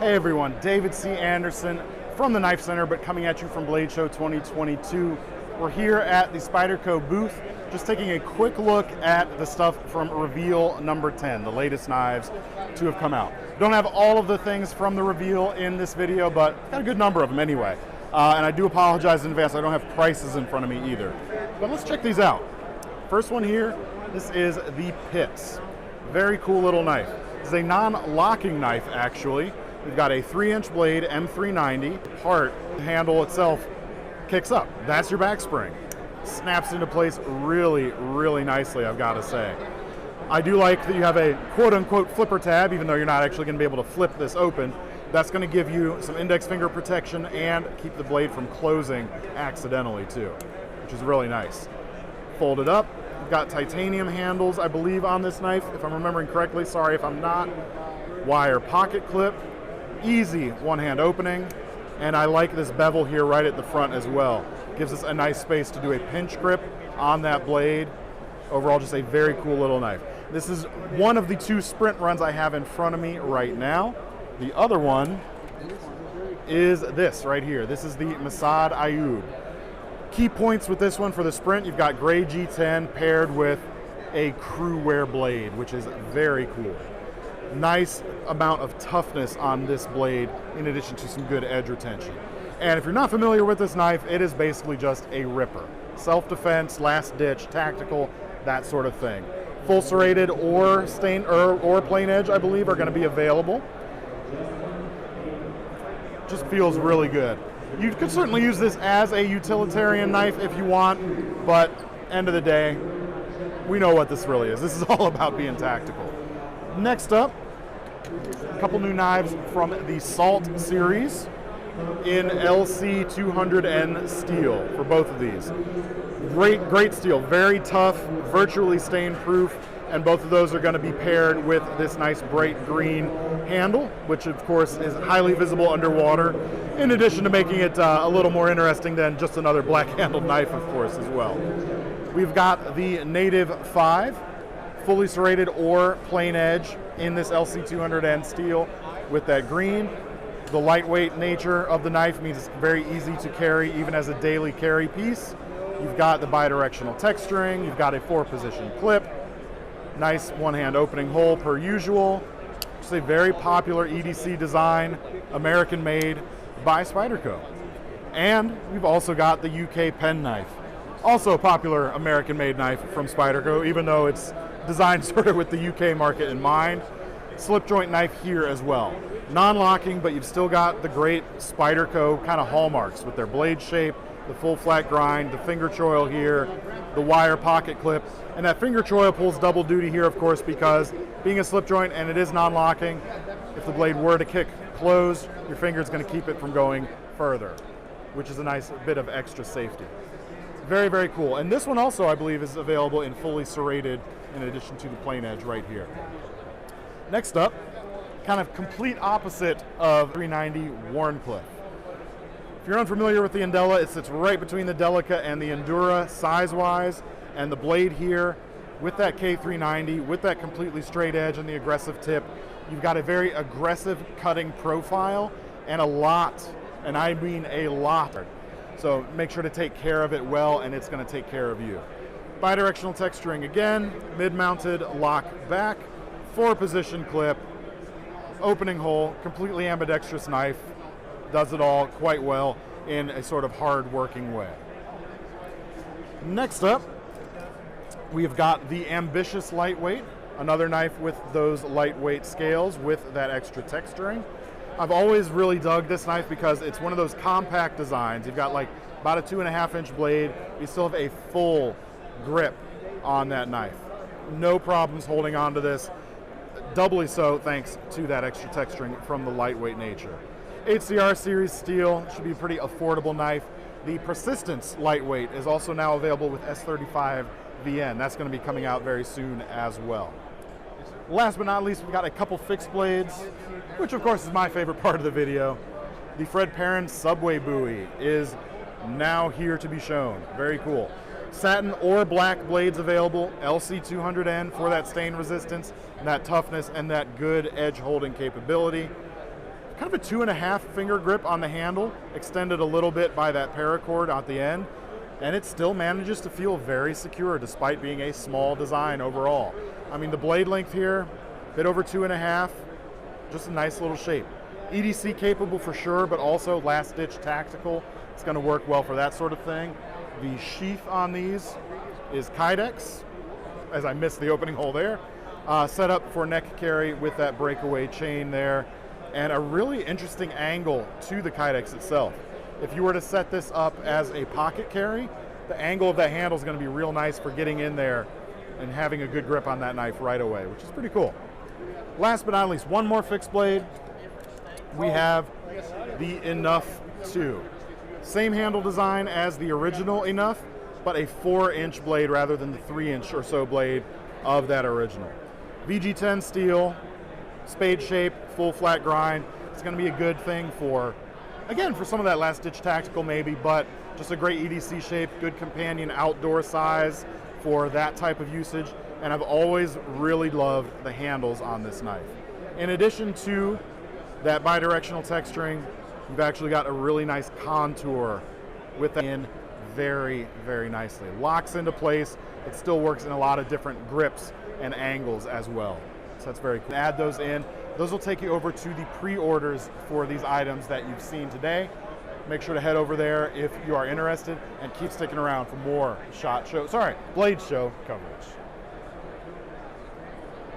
Hey everyone, David C. Anderson from the Knifecenter, but coming at you from Blade Show 2022. We're here at the Spyderco booth, just taking a quick look at the stuff from reveal number 10, the latest knives to have come out. Don't have all of the things from the reveal in this video, but got a good number of them anyway. And I do apologize in advance, I don't have prices in front of me either. But let's check these out. First one here, this is the Pits. Very cool little knife. It's a non-locking knife actually. We've got a 3-inch blade, M390. Part, the handle itself kicks up. That's your back spring. Snaps into place really, really nicely, I've got to say. I do like that you have a quote-unquote flipper tab, even though you're not actually going to be able to flip this open. That's going to give you some index finger protection and keep the blade from closing accidentally too, which is really nice. Fold it up. We've got titanium handles, I believe, on this knife, if I'm remembering correctly. Sorry if I'm not. Wire pocket clip. Easy one-hand opening, and I like this bevel here right at the front as well. Gives us a nice space to do a pinch grip on that blade. Overall, just a very cool little knife. This is one of the 2 sprint runs I have in front of me right now. The other one is this right here. This is the Mossad Ayoob. Key points with this one for the sprint, you've got gray G10 paired with a crew wear blade, which is very cool. Nice amount of toughness on this blade in addition to some good edge retention. And if you're not familiar with this knife, it is basically just a ripper. Self-defense, last ditch, tactical, that sort of thing. Full serrated or stain or plain edge, I believe, are going to be available. Just feels really good. You could certainly use this as a utilitarian knife if you want, but end of the day, we know what this really is. This is all about being tactical. Next up, a couple new knives from the Salt series in LC200N steel for both of these. Great steel, very tough, virtually stain proof, and both of those are going to be paired with this nice bright green handle, which of course is highly visible underwater, in addition to making it a little more interesting than just another black handled knife, of course, as well. We've got the Native 5. Fully serrated or plain edge in this LC200N steel with that green. The lightweight nature of the knife means it's very easy to carry even as a daily carry piece. You've got the bidirectional texturing, you've got a 4-position clip, nice one-hand opening hole per usual. It's a very popular EDC design, American made by Spyderco. And we've also got the UK pen knife. Also a popular American made knife from Spyderco, even though it's designed sort of with the UK market in mind. Slip joint knife here as well. Non-locking, but you've still got the great Spyderco kind of hallmarks with their blade shape, the full flat grind, the finger choil here, the wire pocket clip, and that finger choil pulls double duty here, of course, because being a slip joint and it is non-locking, if the blade were to kick closed, your finger is going to keep it from going further, which is a nice bit of extra safety. Very, very cool. And this one also, I believe, is available in fully serrated in addition to the plain edge right here. Next up, kind of complete opposite of 390 Wharncliffe. If you're unfamiliar with the Endela, it sits right between the Delica and the Endura size-wise, and the blade here with that K390, with that completely straight edge and the aggressive tip, you've got a very aggressive cutting profile and a lot, and I mean a lot. So make sure to take care of it well, and it's going to take care of you. Bidirectional texturing again, mid-mounted lock back, 4-position clip, opening hole, completely ambidextrous knife, does it all quite well in a sort of hard working way. Next up, we've got the Ambitious Lightweight, another knife with those lightweight scales with that extra texturing. I've always really dug this knife because it's one of those compact designs. You've got like about a 2.5-inch blade. You still have a full grip on that knife. No problems holding on to this. Doubly so thanks to that extra texturing from the lightweight nature. HCR series steel should be a pretty affordable knife. The Persistence lightweight is also now available with S35 VN. That's going to be coming out very soon as well. Last but not least, we've got a couple fixed blades, which of course is my favorite part of the video. The Fred Perrin Subway Bowie is now here to be shown. Very cool. Satin or black blades available, LC200N for that stain resistance, and that toughness, and that good edge holding capability. kind of a 2.5 finger grip on the handle, extended a little bit by that paracord at the end, and it still manages to feel very secure despite being a small design overall. I mean, the blade length here, a bit over 2.5, just a nice little shape. EDC capable for sure, but also last ditch tactical. It's going to work well for that sort of thing. The sheath on these is Kydex, as I missed the opening hole there. Set up for neck carry with that breakaway chain there, and a really interesting angle to the Kydex itself. If you were to set this up as a pocket carry, the angle of that handle is going to be real nice for getting in there and having a good grip on that knife right away, which is pretty cool. Last but not least, one more fixed blade. We have the Enough 2. Same handle design as the original Enough, but a 4-inch blade rather than the 3-inch or so blade of that original. VG10 steel, spade shape, full flat grind. It's going to be a good thing for, again, for some of that last ditch tactical maybe, but just a great EDC shape, good companion outdoor size for that type of usage. And I've always really loved the handles on this knife. In addition to that bidirectional texturing, you've actually got a really nice contour with that in very, very nicely. Locks into place. It still works in a lot of different grips and angles as well. So that's very cool. Add those in. Those will take you over to the pre-orders for these items that you've seen today. Make sure to head over there if you are interested, and keep sticking around for more blade show coverage.